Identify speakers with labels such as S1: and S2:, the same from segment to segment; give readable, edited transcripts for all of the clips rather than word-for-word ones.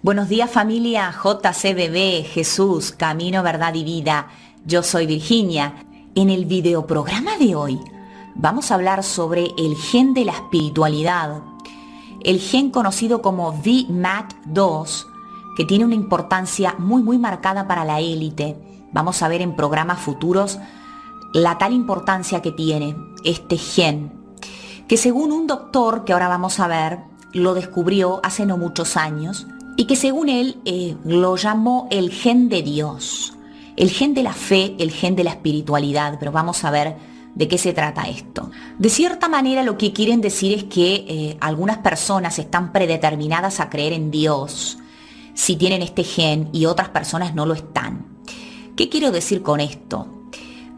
S1: Buenos días familia JCBB, Jesús, Camino, Verdad y Vida. Yo soy Virginia. En el videoprograma de hoy vamos a hablar sobre el gen de la espiritualidad, el gen conocido como VMAT2, que tiene una importancia muy marcada para la élite. Vamos a ver en programas futuros la tal importancia que tiene este gen, que según un doctor que ahora vamos a ver, lo descubrió hace no muchos años, y que según él lo llamó el gen de Dios, el gen de la fe, el gen de la espiritualidad, pero vamos a ver de qué se trata esto. De cierta manera lo que quieren decir es que algunas personas están predeterminadas a creer en Dios si tienen este gen y otras personas no lo están. ¿Qué quiero decir con esto?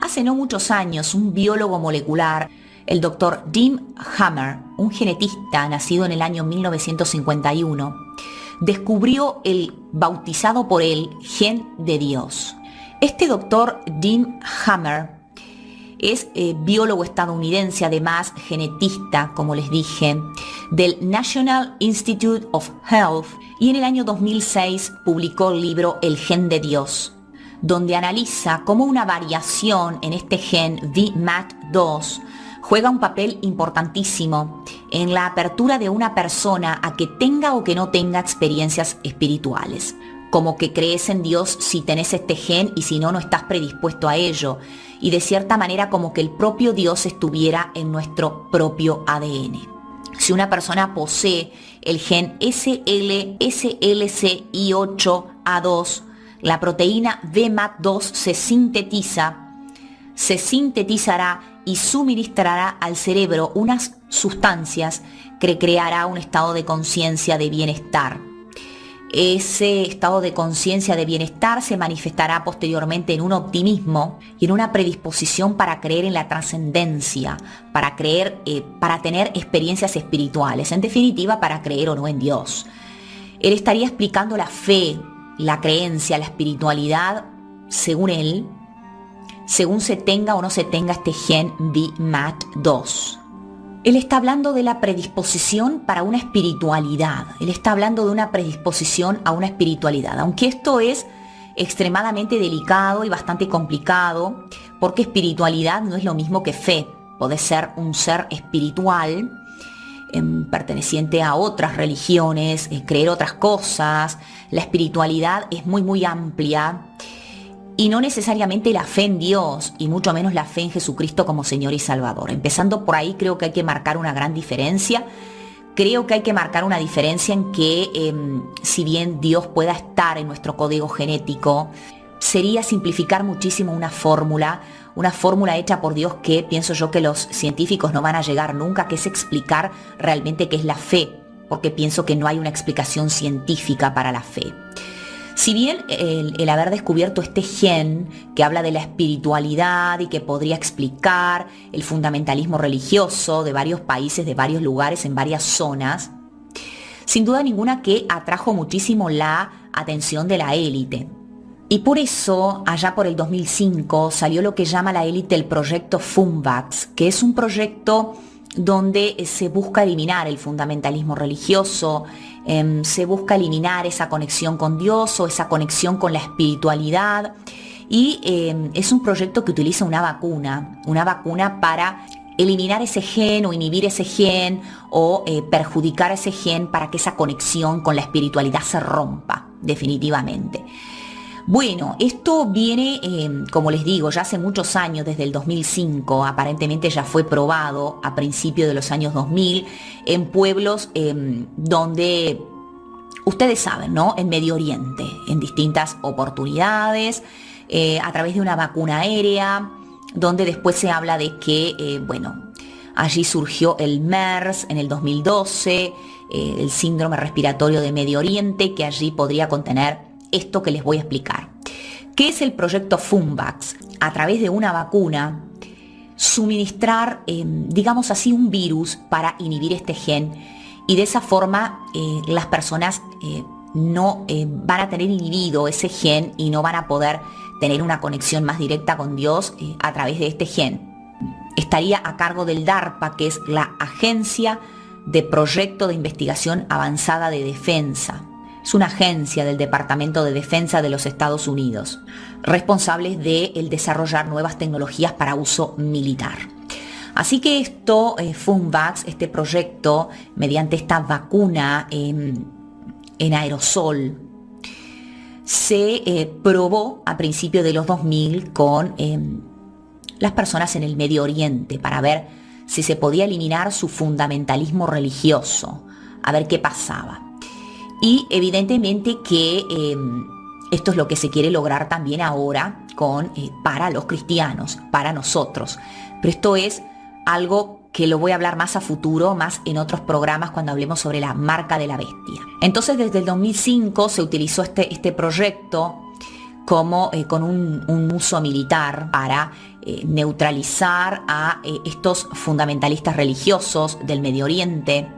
S1: Hace no muchos años un biólogo molecular, el doctor Jim Hammer, un genetista nacido en el año 1951, descubrió el bautizado por él gen de Dios. Este doctor Jim Hammer es biólogo estadounidense, además genetista, como les dije, del National Institute of Health, y en el año 2006 publicó el libro El gen de Dios, donde analiza cómo una variación en este gen VMAT2 juega un papel importantísimo en la apertura de una persona a que tenga o que no tenga experiencias espirituales. Como que crees en Dios si tenés este gen y si no, no estás predispuesto a ello. Y de cierta manera como que el propio Dios estuviera en nuestro propio ADN. Si una persona posee el gen SLCI8A2, la proteína VMAT2 se sintetizará y suministrará al cerebro unas sustancias que creará un estado de conciencia de bienestar. Ese estado de conciencia de bienestar se manifestará posteriormente en un optimismo y en una predisposición para creer en la trascendencia, para tener experiencias espirituales, en definitiva para creer o no en Dios. Él estaría explicando la fe, la creencia, la espiritualidad, según él, según se tenga o no se tenga este gen VMAT2. Él está hablando de la predisposición para una espiritualidad. Él está hablando de una predisposición a una espiritualidad, aunque esto es extremadamente delicado y bastante complicado, porque espiritualidad no es lo mismo que fe. Podés ser un ser espiritual, perteneciente a otras religiones, creer otras cosas. La espiritualidad es muy amplia. Y no necesariamente la fe en Dios, y mucho menos la fe en Jesucristo como Señor y Salvador. Empezando por ahí, creo que hay que marcar una gran diferencia. Creo que hay que marcar una diferencia en que, si bien Dios pueda estar en nuestro código genético, sería simplificar muchísimo una fórmula hecha por Dios que pienso yo que los científicos no van a llegar nunca, que es explicar realmente qué es la fe, porque pienso que no hay una explicación científica para la fe. Si bien el haber descubierto este gen que habla de la espiritualidad y que podría explicar el fundamentalismo religioso de varios países, de varios lugares, en varias zonas, sin duda ninguna que atrajo muchísimo la atención de la élite. Y por eso, allá por el 2005, salió lo que llama la élite el proyecto FUMVAX, que es un proyecto donde se busca eliminar el fundamentalismo religioso, se busca eliminar esa conexión con Dios o esa conexión con la espiritualidad, y es un proyecto que utiliza una vacuna para eliminar ese gen o inhibir ese gen o perjudicar ese gen para que esa conexión con la espiritualidad se rompa definitivamente. Bueno, esto viene, como les digo, ya hace muchos años, desde el 2005, aparentemente ya fue probado a principios de los años 2000 en pueblos donde, ustedes saben, ¿no? En Medio Oriente, en distintas oportunidades, a través de una vacuna aérea, donde después se habla de que, allí surgió el MERS en el 2012, el síndrome respiratorio de Medio Oriente, que allí podría contener esto que les voy a explicar. ¿Qué es el proyecto FUMVAX? A través de una vacuna, suministrar, digamos así, un virus para inhibir este gen, y de esa forma las personas no van a tener inhibido ese gen y no van a poder tener una conexión más directa con Dios a través de este gen. Estaría a cargo del DARPA, que es la Agencia de Proyecto de Investigación Avanzada de Defensa. Es una agencia del Departamento de Defensa de los Estados Unidos, responsables de desarrollar nuevas tecnologías para uso militar. Así que esto, FUNVAX, este proyecto, mediante esta vacuna en aerosol, se probó a principios de los 2000 con las personas en el Medio Oriente para ver si se podía eliminar su fundamentalismo religioso, a ver qué pasaba. Y evidentemente que esto es lo que se quiere lograr también ahora para los cristianos, para nosotros. Pero esto es algo que lo voy a hablar más a futuro, más en otros programas cuando hablemos sobre la marca de la bestia. Entonces desde el 2005 se utilizó este proyecto como con un uso militar para neutralizar a estos fundamentalistas religiosos del Medio Oriente.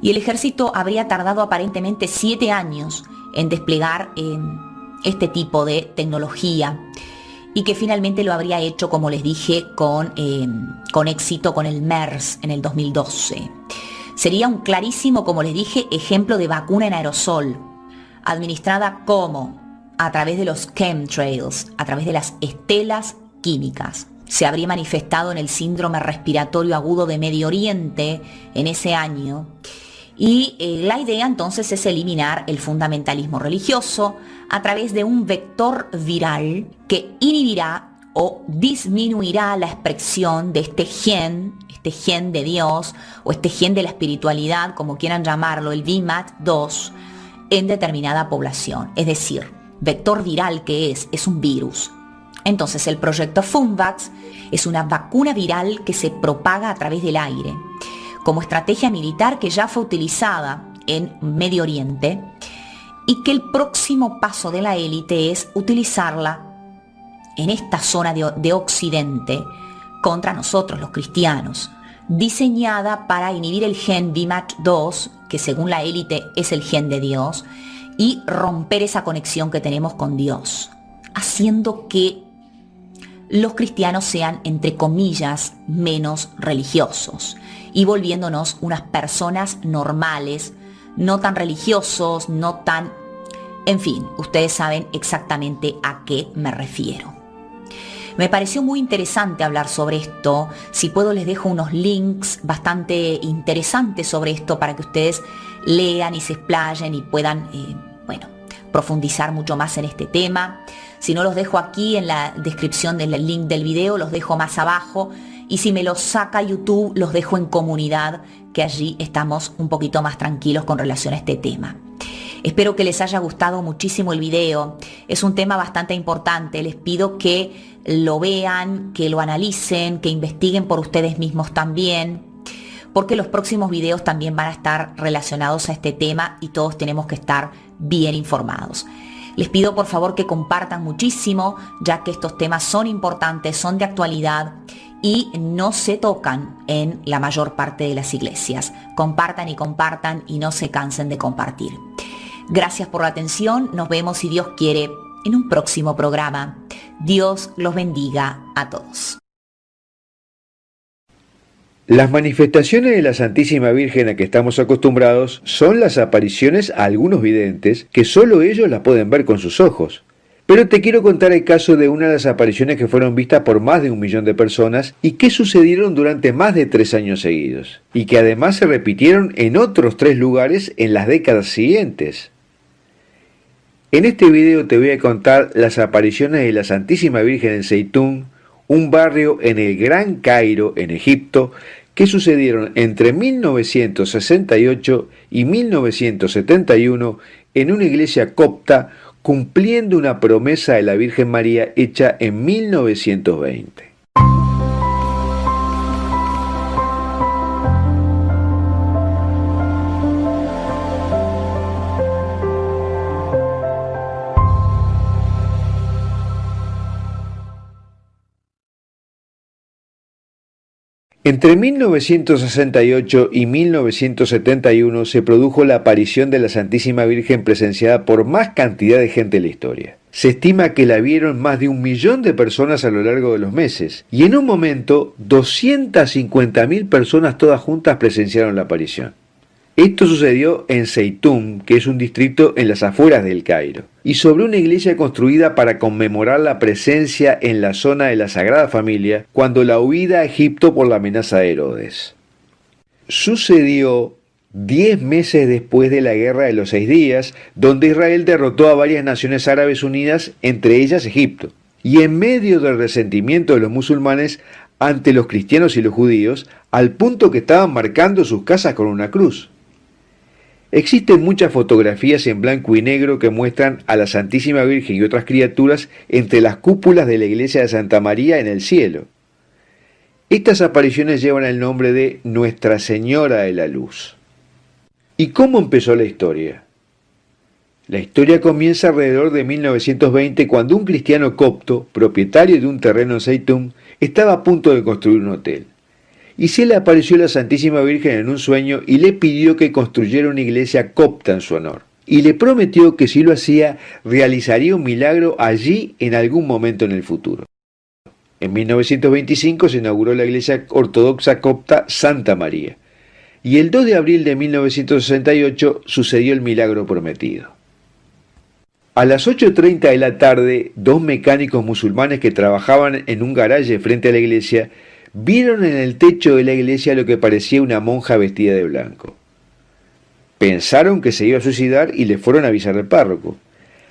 S1: Y el ejército habría tardado aparentemente 7 años en desplegar este tipo de tecnología y que finalmente lo habría hecho, como les dije, con éxito con el MERS en el 2012. Sería un clarísimo, como les dije, ejemplo de vacuna en aerosol, administrada como a través de los chemtrails, a través de las estelas químicas. Se habría manifestado en el síndrome respiratorio agudo de Medio Oriente en ese año. Y la idea entonces es eliminar el fundamentalismo religioso a través de un vector viral que inhibirá o disminuirá la expresión de este gen de Dios o este gen de la espiritualidad, como quieran llamarlo, el VMAT2, en determinada población. Es decir, vector viral que es un virus. Entonces el proyecto FUNVAX es una vacuna viral que se propaga a través del aire, como estrategia militar que ya fue utilizada en Medio Oriente y que el próximo paso de la élite es utilizarla en esta zona de Occidente contra nosotros los cristianos, diseñada para inhibir el gen VMAT2, que según la élite es el gen de Dios, y romper esa conexión que tenemos con Dios, haciendo que los cristianos sean, entre comillas, menos religiosos y volviéndonos unas personas normales, no tan religiosos, no tan... En fin, ustedes saben exactamente a qué me refiero. Me pareció muy interesante hablar sobre esto. Si puedo les dejo unos links bastante interesantes sobre esto para que ustedes lean y se explayen y puedan, profundizar mucho más en este tema. Si no, los dejo aquí en la descripción del link del video, los dejo más abajo. Y si me los saca YouTube, los dejo en comunidad, que allí estamos un poquito más tranquilos con relación a este tema. Espero que les haya gustado muchísimo el video. Es un tema bastante importante. Les pido que lo vean, que lo analicen, que investiguen por ustedes mismos también, porque los próximos videos también van a estar relacionados a este tema y todos tenemos que estar bien informados. Les pido por favor que compartan muchísimo, ya que estos temas son importantes, son de actualidad y no se tocan en la mayor parte de las iglesias. Compartan y no se cansen de compartir. Gracias por la atención, nos vemos si Dios quiere en un próximo programa. Dios los bendiga a todos.
S2: Las manifestaciones de la Santísima Virgen a que estamos acostumbrados son las apariciones a algunos videntes que solo ellos las pueden ver con sus ojos. Pero te quiero contar el caso de una de las apariciones que fueron vistas por más de 1 millón de personas y que sucedieron durante más de 3 años seguidos, y que además se repitieron en otros 3 lugares en las décadas siguientes. En este video te voy a contar las apariciones de la Santísima Virgen en Zeitún, un barrio en el Gran Cairo, en Egipto, que sucedieron entre 1968 y 1971 en una iglesia copta, cumpliendo una promesa de la Virgen María hecha en 1920. Entre 1968 y 1971 se produjo la aparición de la Santísima Virgen presenciada por más cantidad de gente en la historia. Se estima que la vieron más de 1 millón de personas a lo largo de los meses, y en un momento 250.000 personas todas juntas presenciaron la aparición. Esto sucedió en Zeitoun, que es un distrito en las afueras del Cairo, y sobre una iglesia construida para conmemorar la presencia en la zona de la Sagrada Familia cuando la huida a Egipto por la amenaza de Herodes. Sucedió 10 meses después de la Guerra de los 6 Días, donde Israel derrotó a varias naciones árabes unidas, entre ellas Egipto. Y en medio del resentimiento de los musulmanes ante los cristianos y los judíos, al punto que estaban marcando sus casas con una cruz. Existen muchas fotografías en blanco y negro que muestran a la Santísima Virgen y otras criaturas entre las cúpulas de la iglesia de Santa María en el cielo. Estas apariciones llevan el nombre de Nuestra Señora de la Luz. ¿Y cómo empezó la historia? La historia comienza alrededor de 1920 cuando un cristiano copto, propietario de un terreno en Zeitoun, estaba a punto de construir un hotel. Y se le apareció la Santísima Virgen en un sueño y le pidió que construyera una iglesia copta en su honor. Y le prometió que si lo hacía, realizaría un milagro allí en algún momento en el futuro. En 1925 se inauguró la iglesia ortodoxa copta Santa María. Y el 2 de abril de 1968 sucedió el milagro prometido. A las 8:30 de la tarde, 2 mecánicos musulmanes que trabajaban en un garaje frente a la iglesia vieron en el techo de la iglesia lo que parecía una monja vestida de blanco. Pensaron que se iba a suicidar y le fueron a avisar al párroco.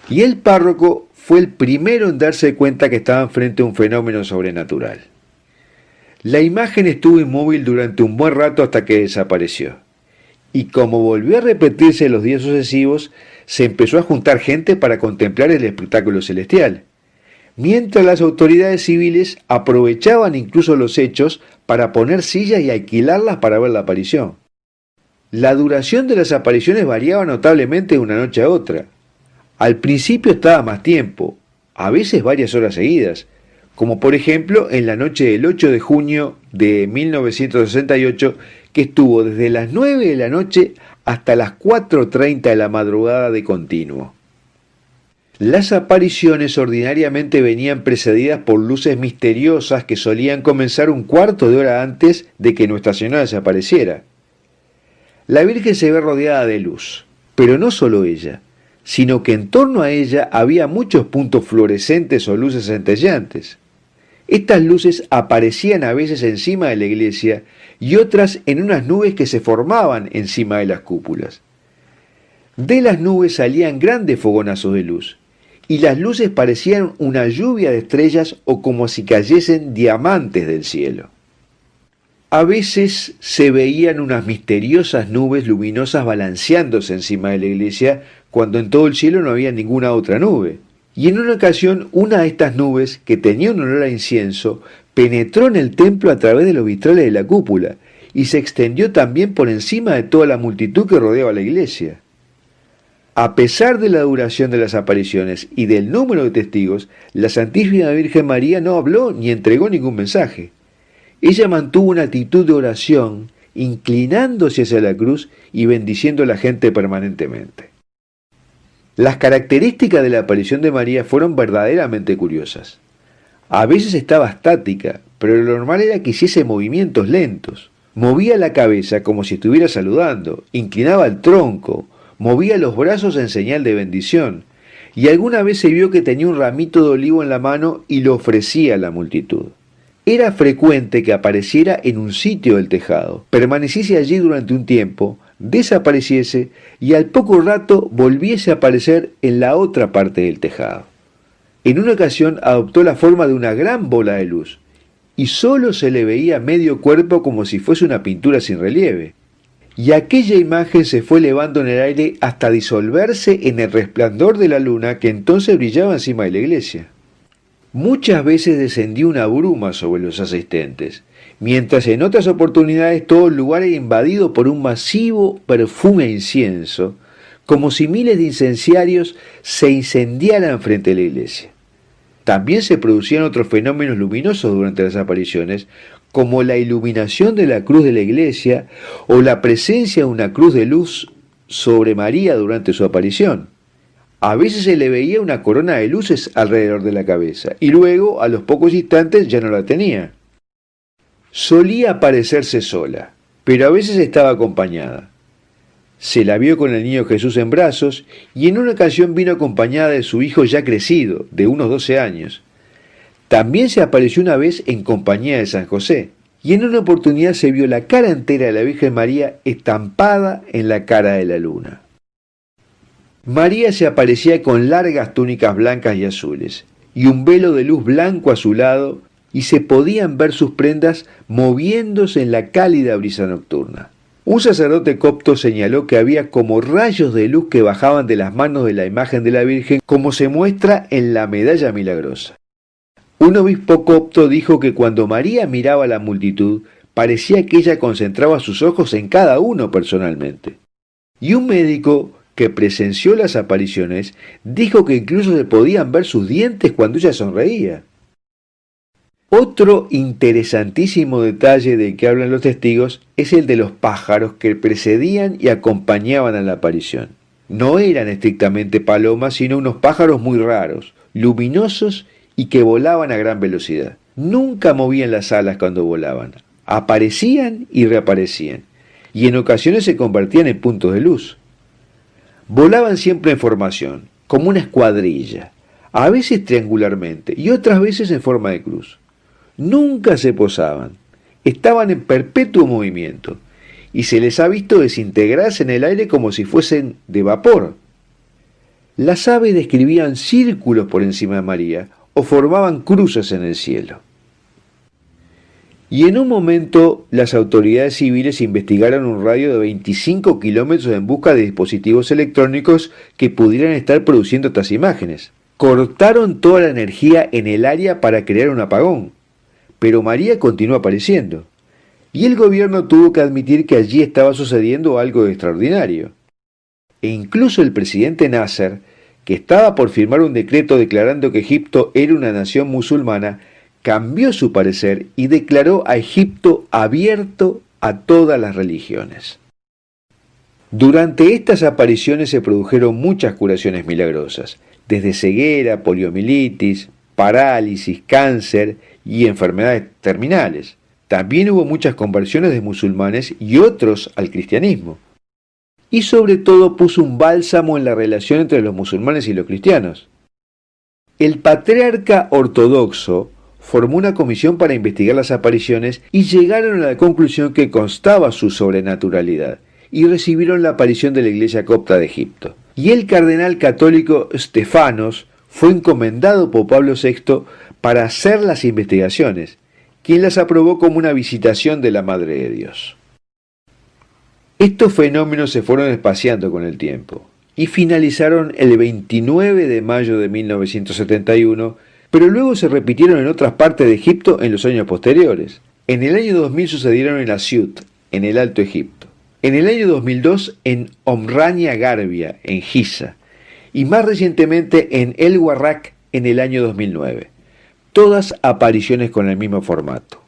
S2: Y el párroco fue el primero en darse cuenta que estaban frente a un fenómeno sobrenatural. La imagen estuvo inmóvil durante un buen rato hasta que desapareció. Y como volvió a repetirse los días sucesivos, se empezó a juntar gente para contemplar el espectáculo celestial, mientras las autoridades civiles aprovechaban incluso los hechos para poner sillas y alquilarlas para ver la aparición. La duración de las apariciones variaba notablemente de una noche a otra. Al principio estaba más tiempo, a veces varias horas seguidas, como por ejemplo en la noche del 8 de junio de 1968, que estuvo desde las 9 de la noche hasta las 4:30 de la madrugada de continuo. Las apariciones ordinariamente venían precedidas por luces misteriosas que solían comenzar un cuarto de hora antes de que Nuestra Señora desapareciera. La Virgen se ve rodeada de luz, pero no solo ella, sino que en torno a ella había muchos puntos fluorescentes o luces centelleantes. Estas luces aparecían a veces encima de la iglesia y otras en unas nubes que se formaban encima de las cúpulas. De las nubes salían grandes fogonazos de luz, y las luces parecían una lluvia de estrellas o como si cayesen diamantes del cielo. A veces se veían unas misteriosas nubes luminosas balanceándose encima de la iglesia cuando en todo el cielo no había ninguna otra nube. Y en una ocasión una de estas nubes, que tenía un olor a incienso, penetró en el templo a través de los vitrales de la cúpula y se extendió también por encima de toda la multitud que rodeaba la iglesia. A pesar de la duración de las apariciones y del número de testigos, la Santísima Virgen María no habló ni entregó ningún mensaje. Ella mantuvo una actitud de oración, inclinándose hacia la cruz y bendiciendo a la gente permanentemente. Las características de la aparición de María fueron verdaderamente curiosas. A veces estaba estática, pero lo normal era que hiciese movimientos lentos. Movía la cabeza como si estuviera saludando, inclinaba el tronco, movía los brazos en señal de bendición, y alguna vez se vio que tenía un ramito de olivo en la mano y lo ofrecía a la multitud. Era frecuente que apareciera en un sitio del tejado, permaneciese allí durante un tiempo, desapareciese y al poco rato volviese a aparecer en la otra parte del tejado. En una ocasión adoptó la forma de una gran bola de luz, y solo se le veía medio cuerpo como si fuese una pintura sin relieve. Y aquella imagen se fue elevando en el aire hasta disolverse en el resplandor de la luna que entonces brillaba encima de la iglesia. Muchas veces descendió una bruma sobre los asistentes, mientras en otras oportunidades todo el lugar era invadido por un masivo perfume a incienso, como si miles de incenciarios se incendiaran frente a la iglesia. También se producían otros fenómenos luminosos durante las apariciones, como la iluminación de la cruz de la iglesia o la presencia de una cruz de luz sobre María durante su aparición. A veces se le veía una corona de luces alrededor de la cabeza y luego, a los pocos instantes, ya no la tenía. Solía aparecerse sola, pero a veces estaba acompañada. Se la vio con el niño Jesús en brazos y en una ocasión vino acompañada de su hijo ya crecido, de unos 12 años. También se apareció una vez en compañía de San José, y en una oportunidad se vio la cara entera de la Virgen María estampada en la cara de la luna. María se aparecía con largas túnicas blancas y azules, y un velo de luz blanco a su lado, y se podían ver sus prendas moviéndose en la cálida brisa nocturna. Un sacerdote copto señaló que había como rayos de luz que bajaban de las manos de la imagen de la Virgen, como se muestra en la medalla milagrosa. Un obispo copto dijo que cuando María miraba a la multitud, parecía que ella concentraba sus ojos en cada uno personalmente. Y un médico que presenció las apariciones dijo que incluso se podían ver sus dientes cuando ella sonreía. Otro interesantísimo detalle del que hablan los testigos es el de los pájaros que precedían y acompañaban a la aparición. No eran estrictamente palomas, sino unos pájaros muy raros, luminosos y que volaban a gran velocidad. Nunca movían las alas cuando volaban. Aparecían y reaparecían, y en ocasiones se convertían en puntos de luz. Volaban siempre en formación, como una escuadrilla, a veces triangularmente y otras veces en forma de cruz. Nunca se posaban, estaban en perpetuo movimiento, y se les ha visto desintegrarse en el aire como si fuesen de vapor. Las aves describían círculos por encima de María, o formaban cruces en el cielo. Y en un momento las autoridades civiles investigaron un radio de 25 kilómetros en busca de dispositivos electrónicos que pudieran estar produciendo estas imágenes. Cortaron toda la energía en el área para crear un apagón, pero María continuó apareciendo, y el gobierno tuvo que admitir que allí estaba sucediendo algo extraordinario. E incluso el presidente Nasser, que estaba por firmar un decreto declarando que Egipto era una nación musulmana, cambió su parecer y declaró a Egipto abierto a todas las religiones. Durante estas apariciones se produjeron muchas curaciones milagrosas, desde ceguera, poliomielitis, parálisis, cáncer y enfermedades terminales. También hubo muchas conversiones de musulmanes y otros al cristianismo. Y sobre todo puso un bálsamo en la relación entre los musulmanes y los cristianos. El patriarca ortodoxo formó una comisión para investigar las apariciones y llegaron a la conclusión que constaba su sobrenaturalidad, y recibieron la aparición de la Iglesia Copta de Egipto. Y el cardenal católico Stefanos fue encomendado por Pablo VI para hacer las investigaciones, quien las aprobó como una visitación de la Madre de Dios. Estos fenómenos se fueron espaciando con el tiempo y finalizaron el 29 de mayo de 1971, pero luego se repitieron en otras partes de Egipto en los años posteriores. En el año 2000 sucedieron en Asiut, en el Alto Egipto. En el año 2002 en Omrania Garbia, en Giza. Y más recientemente en El Warraq en el año 2009. Todas apariciones con el mismo formato.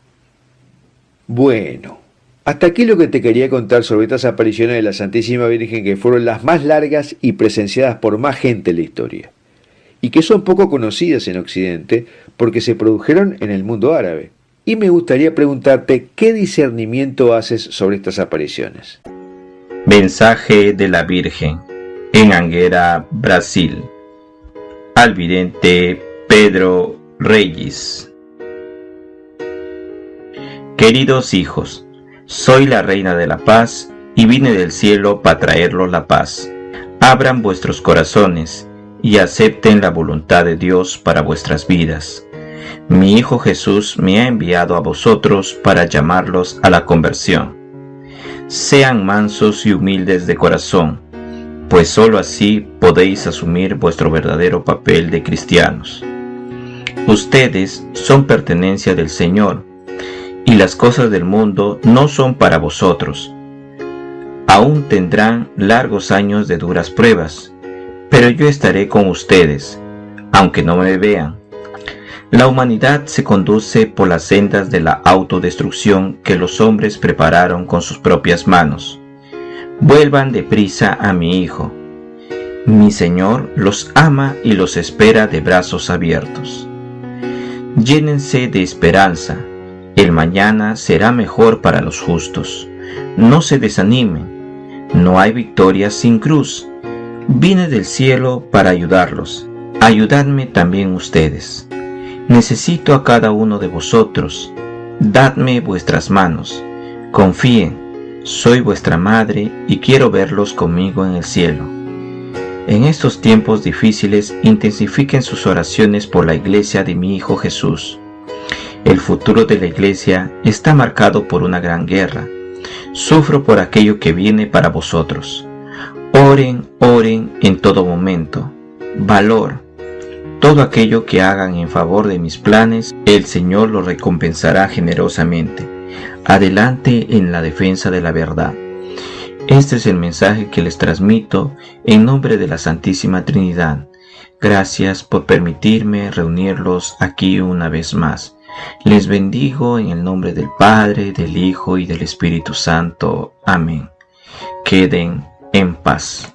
S2: Bueno, hasta aquí lo que te quería contar sobre estas apariciones de la Santísima Virgen, que fueron las más largas y presenciadas por más gente en la historia, y que son poco conocidas en Occidente porque se produjeron en el mundo árabe. Y me gustaría preguntarte qué discernimiento haces sobre estas apariciones.
S3: Mensaje de la Virgen en Anguera, Brasil. Al vidente Pedro Reyes. Queridos hijos, soy la Reina de la Paz y vine del cielo para traerlos la paz. Abran vuestros corazones y acepten la voluntad de Dios para vuestras vidas. Mi Hijo Jesús me ha enviado a vosotros para llamarlos a la conversión. Sean mansos y humildes de corazón, pues sólo así podéis asumir vuestro verdadero papel de cristianos. Ustedes son pertenencia del Señor, y las cosas del mundo no son para vosotros. Aún tendrán largos años de duras pruebas, pero yo estaré con ustedes, aunque no me vean. La humanidad se conduce por las sendas de la autodestrucción que los hombres prepararon con sus propias manos. Vuelvan deprisa a mi Hijo. Mi Señor los ama y los espera de brazos abiertos. Llénense de esperanza. El mañana será mejor para los justos. No se desanimen. No hay victoria sin cruz. Vine del cielo para ayudarlos. Ayudadme también ustedes. Necesito a cada uno de vosotros. Dadme vuestras manos. Confíen, soy vuestra madre y quiero verlos conmigo en el cielo. En estos tiempos difíciles, intensifiquen sus oraciones por la iglesia de mi Hijo Jesús. El futuro de la iglesia está marcado por una gran guerra. Sufro por aquello que viene para vosotros. Oren, oren en todo momento. Valor. Todo aquello que hagan en favor de mis planes, el Señor lo recompensará generosamente. Adelante en la defensa de la verdad. Este es el mensaje que les transmito en nombre de la Santísima Trinidad. Gracias por permitirme reunirlos aquí una vez más. Les bendigo en el nombre del Padre, del Hijo y del Espíritu Santo. Amén. Queden en paz.